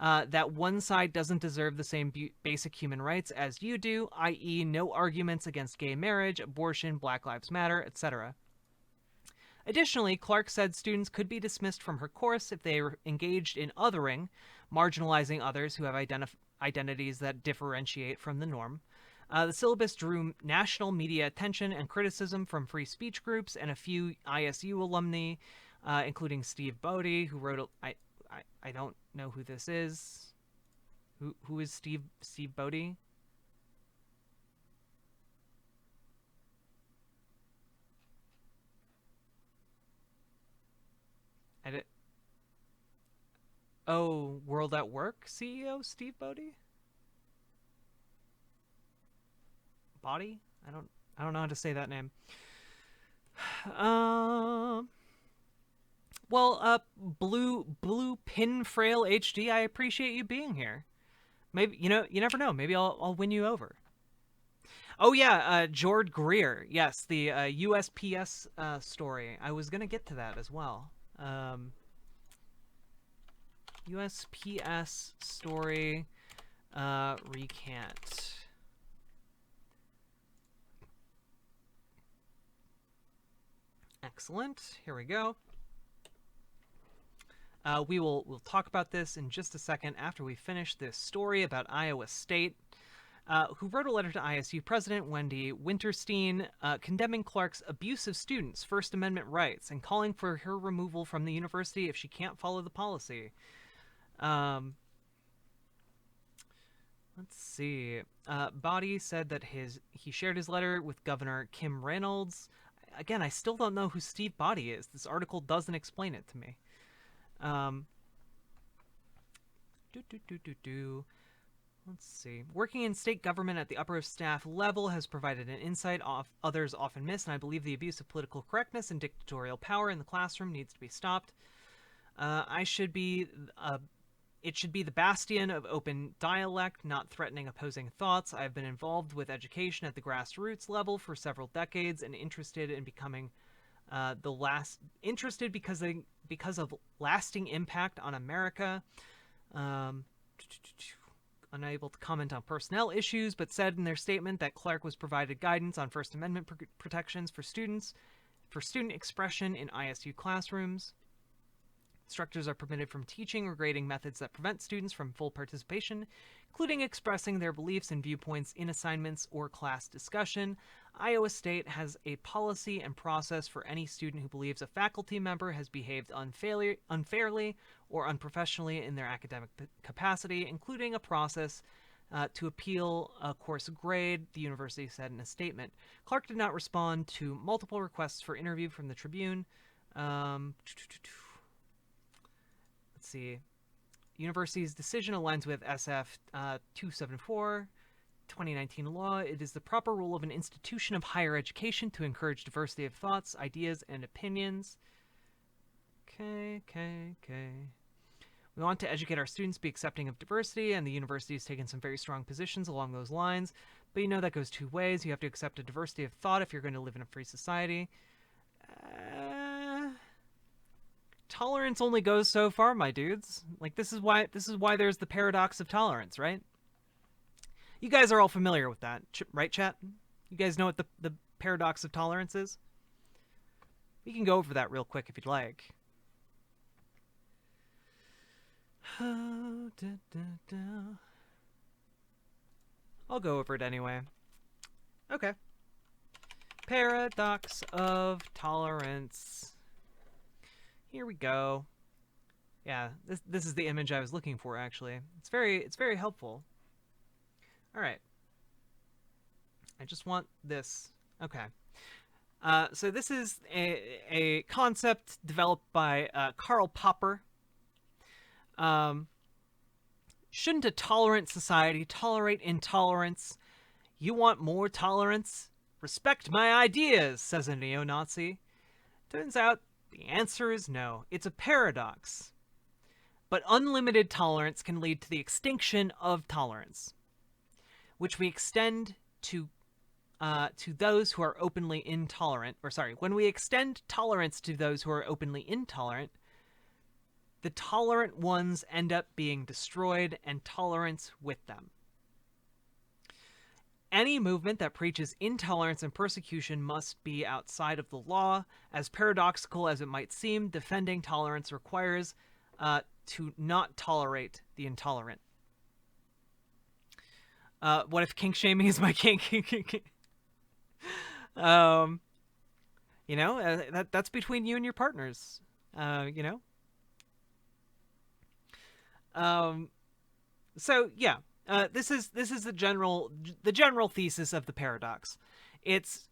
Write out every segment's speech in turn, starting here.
that one side doesn't deserve the same basic human rights as you do, i.e., no arguments against gay marriage, abortion, Black Lives Matter, etc. Additionally, Clark said students could be dismissed from her course if they were engaged in othering, marginalizing others who have identities that differentiate from the norm. The syllabus drew national media attention and criticism from free speech groups and a few ISU alumni, including Steve Bodie, who wrote I don't know who this is. Who is Steve Bodie? Edit. Oh, World at Work CEO Steve Bodie? Body? I don't know how to say that name. Um Blue Pin Frail HD, I appreciate you being here. Maybe you never know. Maybe I'll win you over. Oh yeah, Jord Greer. Yes, the USPS story. I was gonna get to that as well. USPS story recant. Excellent. Here we go. We'll talk about this in just a second after we finish this story about Iowa State, who wrote a letter to ISU President Wendy Winterstein condemning Clark's abuse of students' First Amendment rights and calling for her removal from the university if she can't follow the policy. Let's see. Bodie said that he shared his letter with Governor Kim Reynolds. Again, I still don't know who Steve Bodie is. This article doesn't explain it to me. Let's see. Working in state government at the upper staff level has provided an insight others often miss, and I believe the abuse of political correctness and dictatorial power in the classroom needs to be stopped. It should be the bastion of open dialect, not threatening opposing thoughts. I've been involved with education at the grassroots level for several decades and interested in becoming because of lasting impact on America. Unable to comment on personnel issues, but said in their statement that Clark was provided guidance on First Amendment protections for student expression in ISU classrooms. Instructors are permitted from teaching or grading methods that prevent students from full participation, including expressing their beliefs and viewpoints in assignments or class discussion. Iowa State has a policy and process for any student who believes a faculty member has behaved unfairly or unprofessionally in their academic capacity, including a process to appeal a course grade, the university said in a statement. Clark did not respond to multiple requests for interview from the Tribune. Let's see. University's decision aligns with SF 274, 2019 law. It is the proper role of an institution of higher education to encourage diversity of thoughts, ideas, and opinions. Okay. We want to educate our students, be accepting of diversity, and the university has taken some very strong positions along those lines. But that goes two ways. You have to accept a diversity of thought if you're going to live in a free society. Tolerance only goes so far, my dudes. Like, this is why there's the paradox of tolerance, right? You guys are all familiar with that, right, chat? You guys know what the paradox of tolerance is? We can go over that real quick if you'd like. I'll go over it anyway. Okay. Paradox of tolerance. Here we go. Yeah, this is the image I was looking for, actually. It's very helpful. All right. I just want this. Okay. So this is a concept developed by Karl Popper. Shouldn't a tolerant society tolerate intolerance? You want more tolerance? Respect my ideas, says a neo-Nazi. Turns out the answer is no. It's a paradox. But unlimited tolerance can lead to the extinction of tolerance, which we extend to those who are openly intolerant. When we extend tolerance to those who are openly intolerant, the tolerant ones end up being destroyed and tolerance with them. Any movement that preaches intolerance and persecution must be outside of the law. As paradoxical as it might seem, defending tolerance requires to not tolerate the intolerant. What if kink shaming is my kink? You know, that's between you and your partners. You know. So yeah, this is the general thesis of the paradox. Its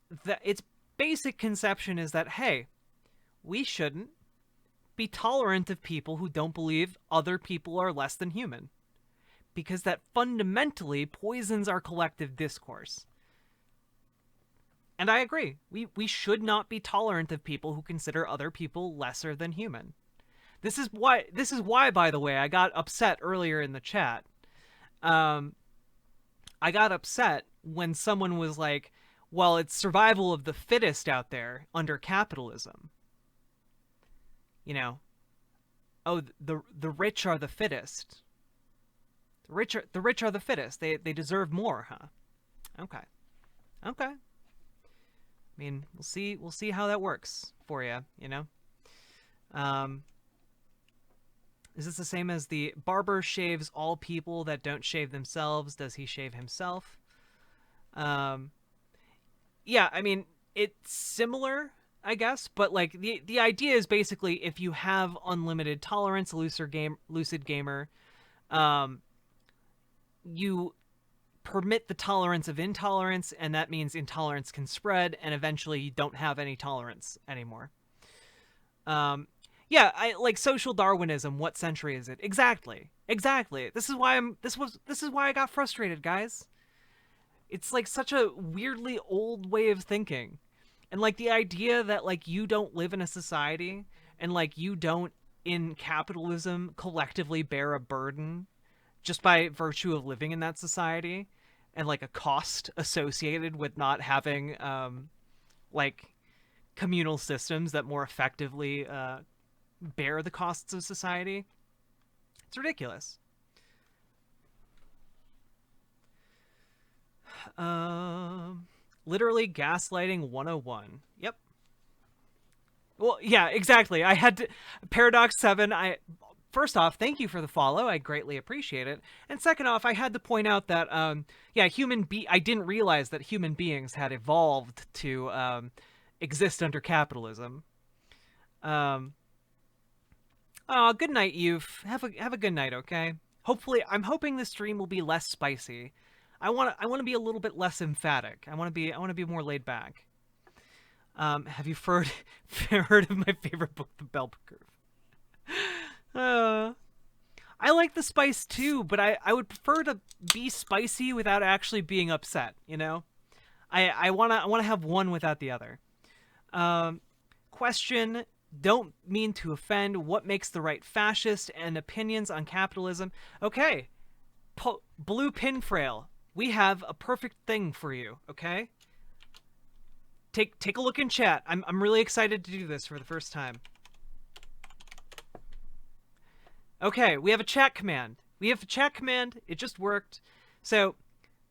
basic conception is that, hey, we shouldn't be tolerant of people who don't believe other people are less than human, because that fundamentally poisons our collective discourse. And I agree. We should not be tolerant of people who consider other people lesser than human. This is why, by the way, I got upset earlier in the chat. I got upset when someone was like, well, it's survival of the fittest out there under capitalism. You know, oh, the rich are the fittest. The rich are the fittest. They deserve more, huh? Okay. I mean, we'll see how that works for you, you know? Is this the same as the barber shaves all people that don't shave themselves? Does he shave himself? Yeah, I mean, it's similar, I guess, but like the idea is basically if you have unlimited tolerance, lucid gamer, you permit the tolerance of intolerance, and that means intolerance can spread, and eventually you don't have any tolerance anymore. Yeah, I like social Darwinism. What century is it? Exactly. This is why I got frustrated, guys. It's like such a weirdly old way of thinking. And like the idea that like you don't live in a society and like you don't in capitalism collectively bear a burden just by virtue of living in that society, and like a cost associated with not having like communal systems that more effectively bear the costs of society. It's ridiculous. Literally gaslighting 101. Yep. Well, yeah, exactly. I had to Paradox 7, first off, thank you for the follow. I greatly appreciate it. And second off, I had to point out that yeah, I didn't realize that human beings had evolved to exist under capitalism. Oh, good night, Youth. Have a good night, okay? Hopefully, I'm hoping this stream will be less spicy. I want to be a little bit less emphatic. I want to be more laid back. Have you heard of my favorite book, The Bell Curve? I like the spice too, but I would prefer to be spicy without actually being upset, you know? I wanna have one without the other. Question, don't mean to offend, what makes the right fascist, and opinions on capitalism? Okay, Blue Pinfrail, we have a perfect thing for you, okay? Take a look in chat. I'm really excited to do this for the first time. Okay, we have a chat command. It just worked. So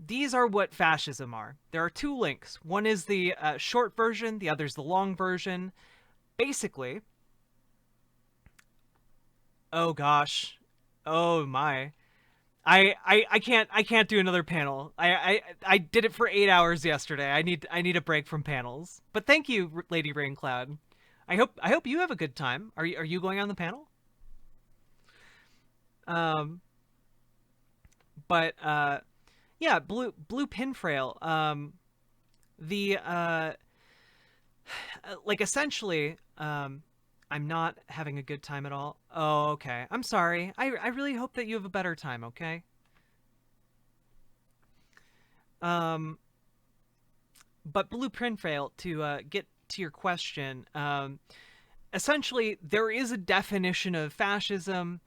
these are what fascism are. There are two links. One is the short version. The other's the long version. Basically, oh gosh, oh my, I can't do another panel. I did it for 8 hours yesterday. I need a break from panels. But thank you, Lady Raincloud. I hope you have a good time. Are you going on the panel? But yeah, Blue Pinfrail. Like essentially, I'm not having a good time at all. Oh, okay. I'm sorry. I really hope that you have a better time, okay? But Blue Pinfrail, to get to your question, essentially there is a definition of fascism.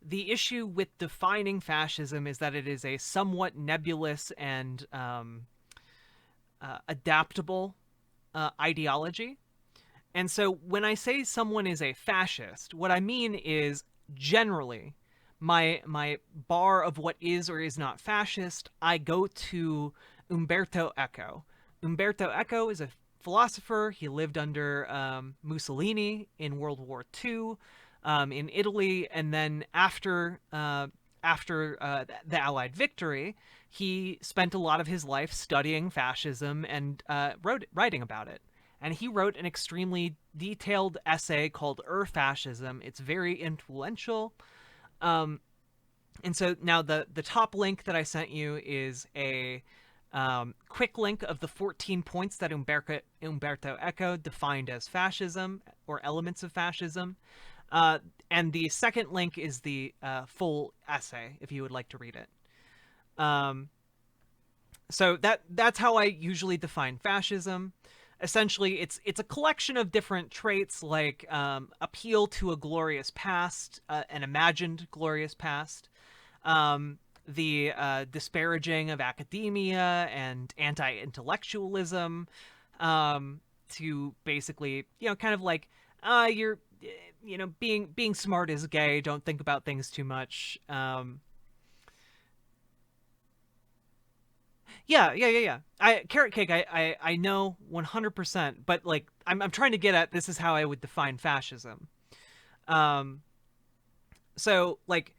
The issue with defining fascism is that it is a somewhat nebulous and adaptable ideology. And so when I say someone is a fascist, what I mean is generally, my bar of what is or is not fascist, I go to Umberto Eco. Umberto Eco is a philosopher. He lived under Mussolini in World War II in Italy, and then after the Allied victory, he spent a lot of his life studying fascism and writing about it. And he wrote an extremely detailed essay called Ur-Fascism. It's very influential. Um, and so now the top link that I sent you is a quick link of the 14 points that Umberto Eco defined as fascism or elements of fascism. And the second link is the full essay, if you would like to read it. So that's how I usually define fascism. Essentially, it's a collection of different traits like appeal to a glorious past, an imagined glorious past, the disparaging of academia and anti-intellectualism, to basically, kind of like, you're, being smart is gay. Don't think about things too much. Yeah. Carrot cake. I know 100%, but like I'm trying to get at this is how I would define fascism. Um, so like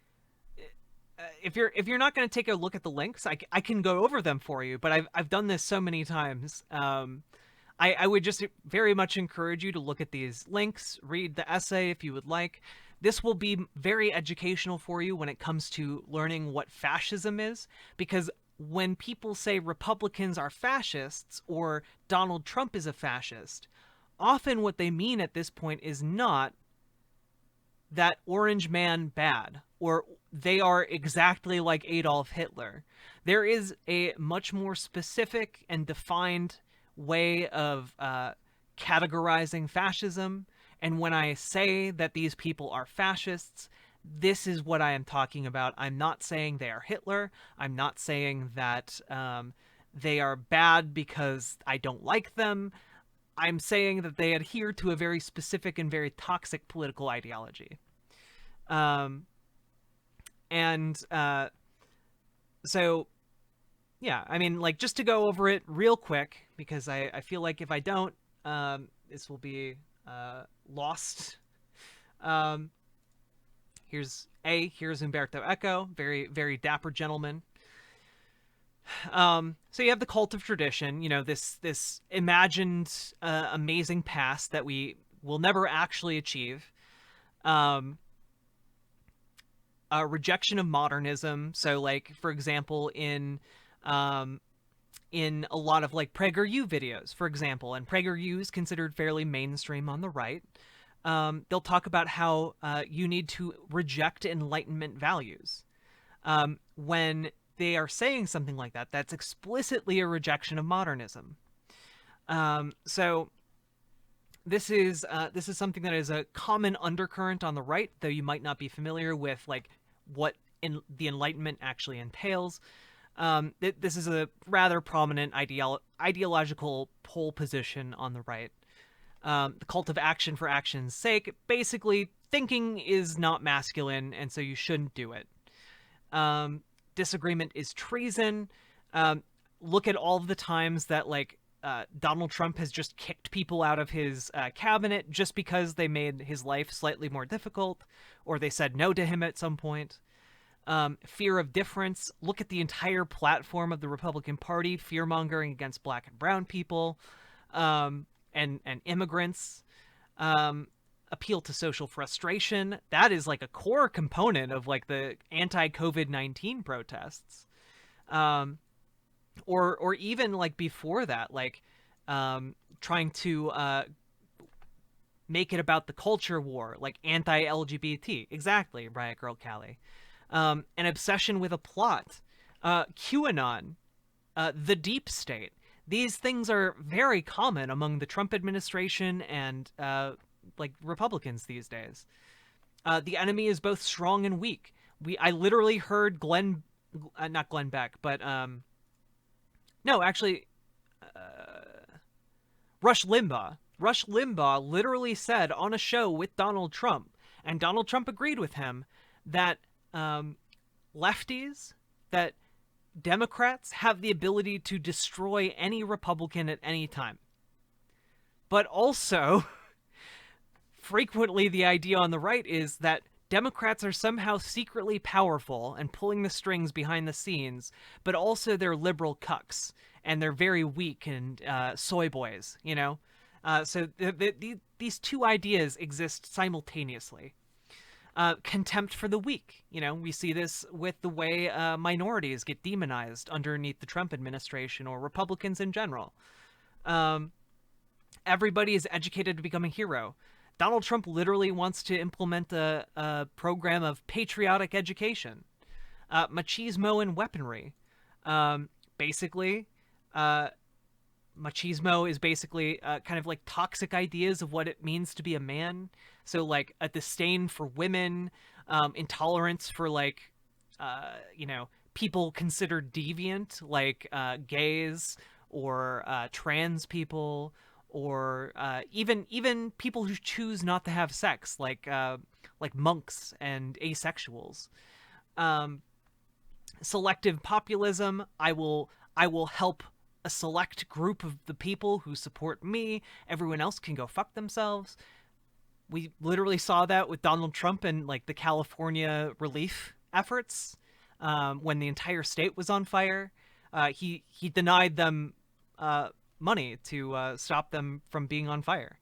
if you're not going to take a look at the links, I can go over them for you, but I've done this so many times. I would just very much encourage you to look at these links, read the essay if you would like. This will be very educational for you when it comes to learning what fascism is, because when people say Republicans are fascists or Donald Trump is a fascist, often what they mean at this point is not that orange man bad or they are exactly like Adolf Hitler. There is a much more specific and defined way of categorizing fascism. And when I say that these people are fascists, this is what I am talking about. I'm not saying they are Hitler. I'm not saying that they are bad because I don't like them. I'm saying that they adhere to a very specific and very toxic political ideology. And so, yeah, I mean, like, just to go over it real quick, because I feel like if I don't, this will be lost. Here's Umberto Eco, very, very dapper gentleman. So you have the cult of tradition, this imagined amazing past that we will never actually achieve. A rejection of modernism. So, like, for example, in a lot of like PragerU videos, for example, and PragerU is considered fairly mainstream on the right. They'll talk about how you need to reject Enlightenment values. When they are saying something like that, that's explicitly a rejection of modernism. So this is something that is a common undercurrent on the right, though you might not be familiar with like what the Enlightenment actually entails. This is a rather prominent ideological pole position on the right. The cult of action for action's sake. Basically, thinking is not masculine, and so you shouldn't do it. Disagreement is treason. Look at all of the times that like Donald Trump has just kicked people out of his cabinet just because they made his life slightly more difficult, or they said no to him at some point. Fear of difference. Look at the entire platform of the Republican Party, fear-mongering against black and brown people, and immigrants. Appeal to social frustration. That is like a core component of like the anti-COVID-19 protests. Or even like before that, like trying to make it about the culture war, like anti-LGBT. Exactly, Riot Girl Callie. An obsession with a plot. QAnon. The deep state. These things are very common among the Trump administration and like Republicans these days. The enemy is both strong and weak. I literally heard not Glenn Beck, but no, actually, Rush Limbaugh. Rush Limbaugh literally said on a show with Donald Trump, And Donald Trump agreed with him that lefties, that Democrats have the ability to destroy any Republican at any time. But also, frequently the idea on the right is that Democrats are somehow secretly powerful and pulling the strings behind the scenes, but also they're liberal cucks and they're very weak and soy boys, you know? So these two ideas exist simultaneously. Contempt for the weak. You know, we see this with the way minorities get demonized underneath the Trump administration or Republicans in general. Everybody is educated to become a hero. Donald Trump literally wants to implement a program of patriotic education, machismo and weaponry. Basically, machismo is basically kind of like toxic ideas of what it means to be a man. So like a disdain for women, intolerance for like, people considered deviant, like gays or trans people, or even people who choose not to have sex, like monks and asexuals. Selective populism. I will help a select group of the people who support me. Everyone else can go fuck themselves. We literally saw that with Donald Trump and like the California relief efforts when the entire state was on fire. He denied them money to stop them from being on fire.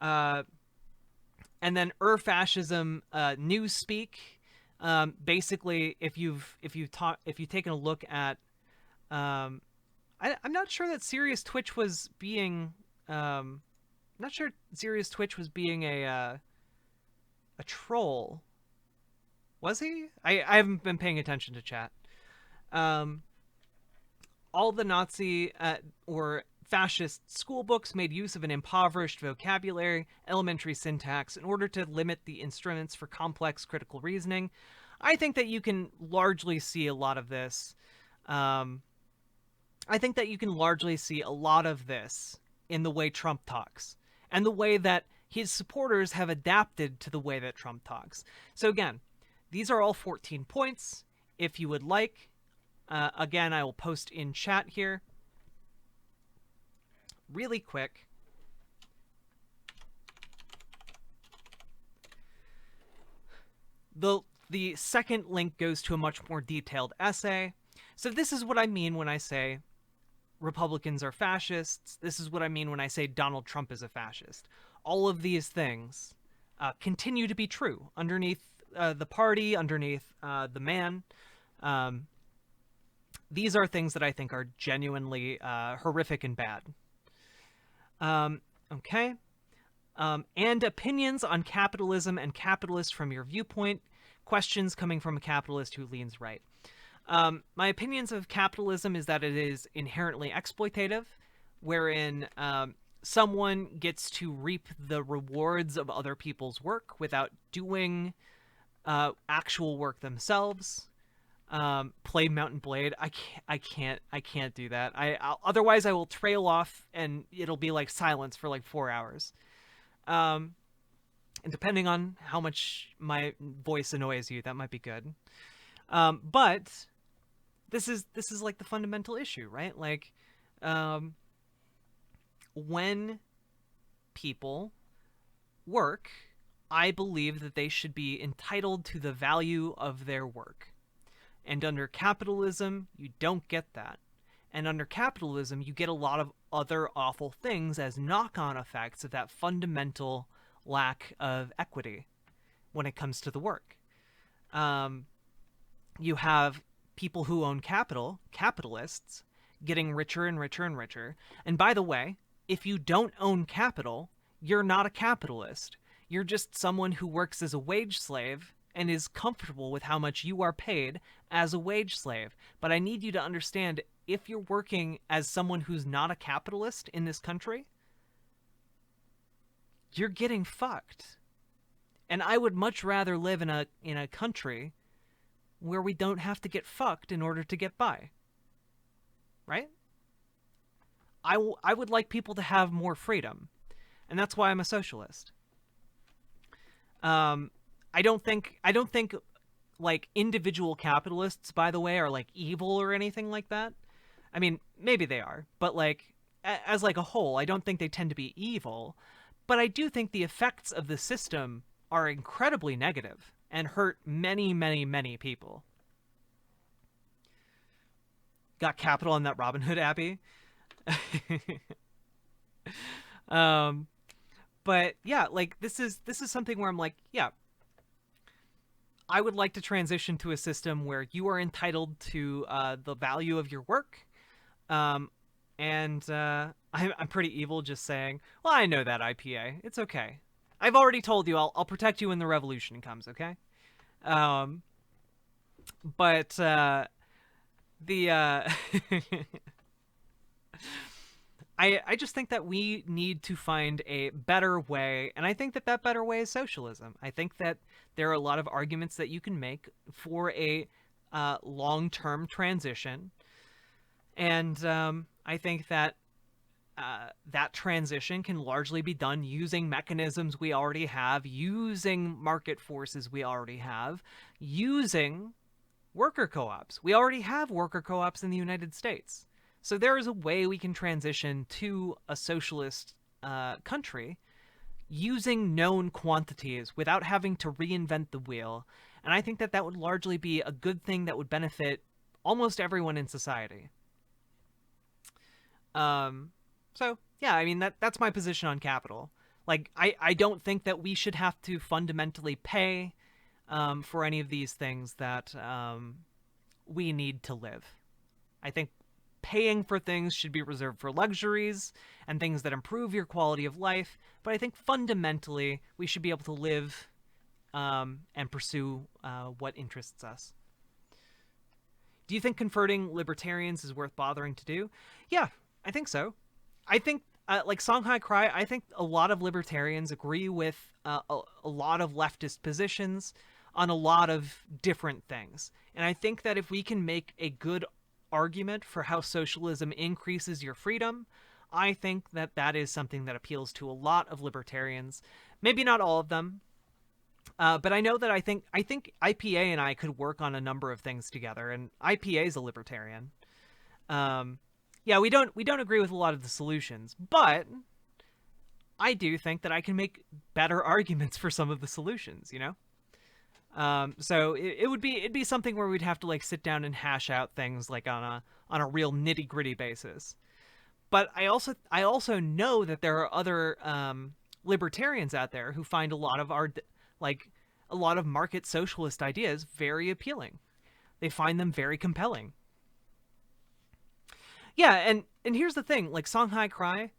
And then Ur-Fascism, newspeak. Basically, if you've taken a look at, I'm not sure that Serious Twitch was being, not sure Serious Twitch was being a troll. Was he? I haven't been paying attention to chat. All the Nazi or fascist school books made use of an impoverished vocabulary, elementary syntax, in order to limit the instruments for complex critical reasoning. I think that you can largely see a lot of this. I think that you can largely see a lot of this in the way Trump talks, and the way that his supporters have adapted to the way that Trump talks. So again, these are all 14 points. If you would like, again, I will post in chat here. Really quick. The second link goes to a much more detailed essay. So this is what I mean when I say Republicans are fascists. This is what I mean when I say Donald Trump is a fascist. All of these things continue to be true underneath the party, underneath the man. These are things that I think are genuinely horrific and bad. Okay. And opinions on capitalism and capitalists from your viewpoint. Questions coming from a capitalist who leans right. My opinions of capitalism is that it is inherently exploitative, wherein someone gets to reap the rewards of other people's work without doing actual work themselves. Play Mountain Blade. I can't do that. Otherwise I will trail off and it'll be like silence for like 4 hours. And depending on how much my voice annoys you, that might be good. But this is like the fundamental issue, right? Like, when people work, I believe that they should be entitled to the value of their work. And under capitalism, you don't get that. And under capitalism, you get a lot of other awful things as knock-on effects of that fundamental lack of equity when it comes to the work. You have people who own capital, capitalists, getting richer and richer and richer. And by the way, if you don't own capital, you're not a capitalist. You're just someone who works as a wage slave and is comfortable with how much you are paid as a wage slave. But I need you to understand, if you're working as someone who's not a capitalist in this country, you're getting fucked. And I would much rather live in a country where we don't have to get fucked in order to get by. Right? I would like people to have more freedom. And that's why I'm a socialist. I don't think like individual capitalists, by the way, are like evil or anything like that. I mean, maybe they are, but like as like a whole, I don't think they tend to be evil. But I do think the effects of the system are incredibly negative and hurt many, many, many people. Got capital on that Robin Hood, Abby. um, but yeah, like this is something where I'm like, yeah, I would like to transition to a system where you are entitled to the value of your work. Um, and I'm pretty evil just saying, well, I know that IPA. It's okay. I've already told you I'll protect you when the revolution comes, okay? Um, but the I just think that we need to find a better way, and I think that that better way is socialism. I think that there are a lot of arguments that you can make for a long-term transition, and I think that that transition can largely be done using mechanisms we already have, using market forces we already have, using worker co-ops. We already have worker co-ops in the United States. So there is a way we can transition to a socialist country using known quantities without having to reinvent the wheel. And I think that that would largely be a good thing that would benefit almost everyone in society. Um, so yeah, I mean that's my position on capital. Like I don't think that we should have to fundamentally pay for any of these things that we need to live. I think paying for things should be reserved for luxuries and things that improve your quality of life. But I think fundamentally we should be able to live and pursue what interests us. Do you think converting libertarians is worth bothering to do? Yeah, I think so. I think, like Songhai Cry, I think a lot of libertarians agree with a lot of leftist positions on a lot of different things. And I think that if we can make a good argument for how socialism increases your freedom, I think that that is something that appeals to a lot of libertarians. Maybe not all of them, but I know that I think IPA and I could work on a number of things together. And IPA is a libertarian. Um, yeah, we don't agree with a lot of the solutions, but I do think that I can make better arguments for some of the solutions. You know. So it'd be something where we'd have to like sit down and hash out things like on a real nitty gritty basis. But I also know that there are other libertarians out there who find a lot of our like a lot of market socialist ideas very appealing. They find them very compelling. Yeah, and here's the thing, like Songhai Cry,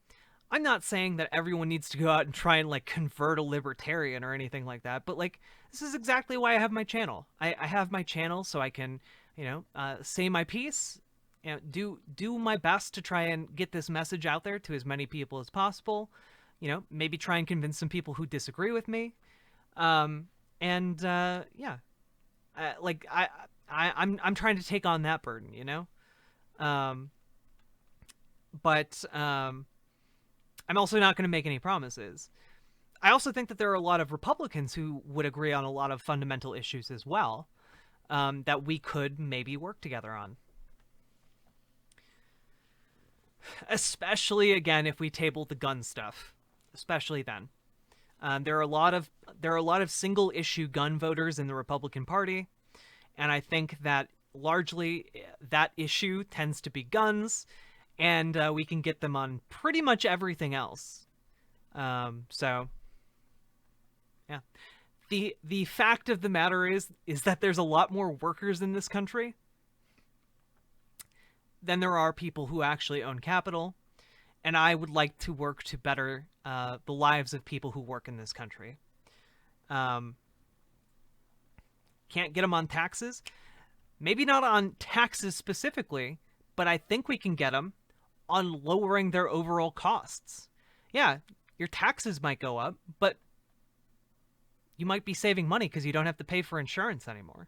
I'm not saying that everyone needs to go out and try and like convert a libertarian or anything like that, but like this is exactly why I have my channel. I have my channel so I can, say my piece, do my best to try and get this message out there to as many people as possible. Maybe try and convince some people who disagree with me. And yeah, like I'm trying to take on that burden, Um, but I'm also not going to make any promises. I also think that there are a lot of Republicans who would agree on a lot of fundamental issues as well, that we could maybe work together on. Especially again if we table the gun stuff, especially then. There are a lot of single issue gun voters in the Republican Party, and I think that largely that issue tends to be guns, and we can get them on pretty much everything else. So yeah, the fact of the matter is that there's a lot more workers in this country than there are people who actually own capital, and I would like to work to better the lives of people who work in this country. Um, can't get them on taxes. Maybe not on taxes specifically, but I think we can get them on lowering their overall costs. Yeah, your taxes might go up, but you might be saving money because you don't have to pay for insurance anymore.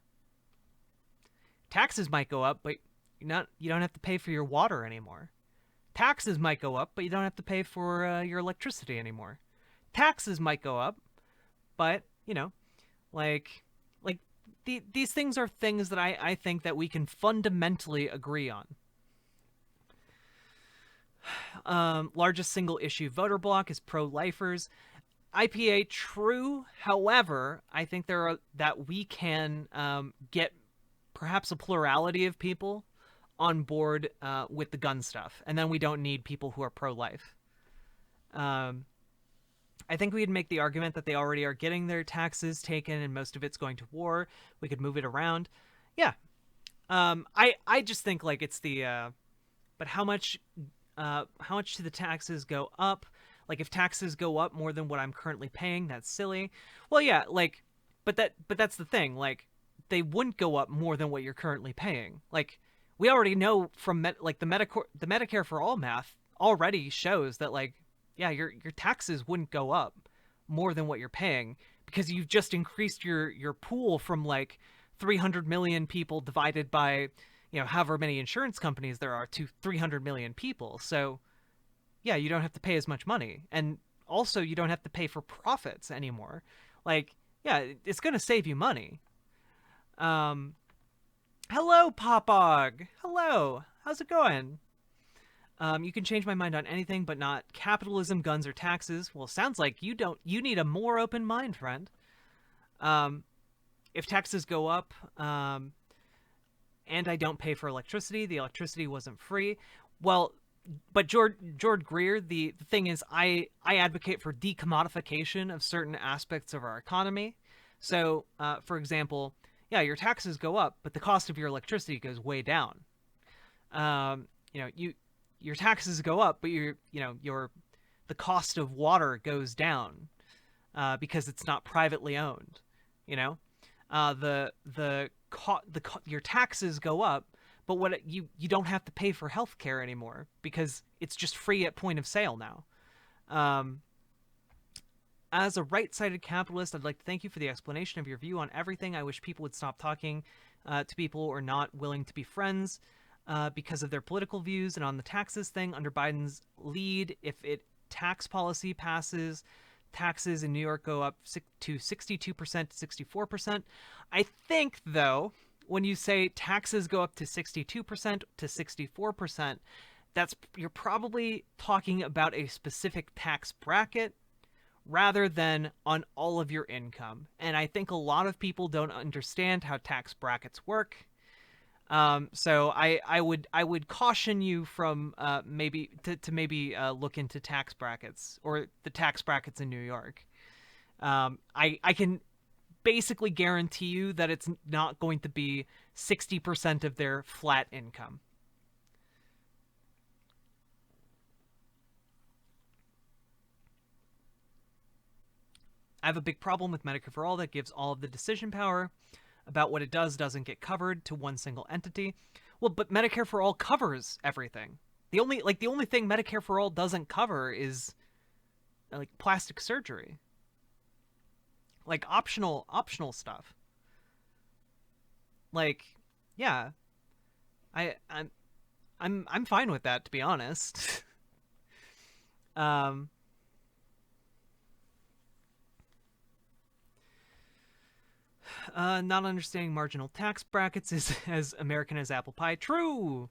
Taxes might go up, but you don't have to pay for your water anymore. Taxes might go up, but you don't have to pay for your electricity anymore. Taxes might go up, but Like, like these things are things that I think that we can fundamentally agree on. Largest single issue voter bloc is pro-lifers. IPA, true. However, I think that we can get perhaps a plurality of people on board with the gun stuff, and then we don't need people who are pro-life. Um, I think we'd make the argument that they already are getting their taxes taken, and most of it's going to war. We could move it around. Yeah. I just think like it's the but how much do the taxes go up? Like if taxes go up more than what I'm currently paying, that's silly. Well, yeah, like but that's the thing. Like they wouldn't go up more than what you're currently paying. Like we already know from the Medicare for all math already shows that like yeah, your taxes wouldn't go up more than what you're paying because you've just increased your pool from like 300 million people divided by however many insurance companies there are to 300 million people. So yeah, you don't have to pay as much money, and also you don't have to pay for profits anymore. Like yeah, it's gonna save you money. um Hello, Popog. Hello, how's it going? You can change my mind on anything but not capitalism, guns, or taxes. Well, sounds like you need a more open mind, friend. um if taxes go up, and I don't pay for electricity. The electricity wasn't free. Well, but George Greer, the thing is, I advocate for decommodification of certain aspects of our economy. So, for example, yeah, your taxes go up, but the cost of your electricity goes way down. Your taxes go up, but your the cost of water goes down because it's not privately owned. You know, your taxes go up, but you don't have to pay for healthcare anymore because it's just free at point of sale now. Um, as a right-sided capitalist, I'd like to thank you for the explanation of your view on everything. I wish people would stop talking to people who are not willing to be friends because of their political views. And on the taxes thing, under Biden's lead, if tax policy passes, taxes in New York go up to 62% to 64%. I think, though, when you say taxes go up to 62% to 64%, you're probably talking about a specific tax bracket rather than on all of your income. And I think a lot of people don't understand how tax brackets work. So I would caution you from maybe look into tax brackets or the tax brackets in New York. I can basically guarantee you that it's not going to be 60% of their flat income. I have a big problem with Medicare for All that gives all of the decision power about what it doesn't get covered to one single entity. Well, but Medicare for All covers everything. The only thing Medicare for All doesn't cover is like plastic surgery. Like optional stuff. Like yeah, I'm fine with that, to be honest. um Not understanding marginal tax brackets is as American as apple pie. True.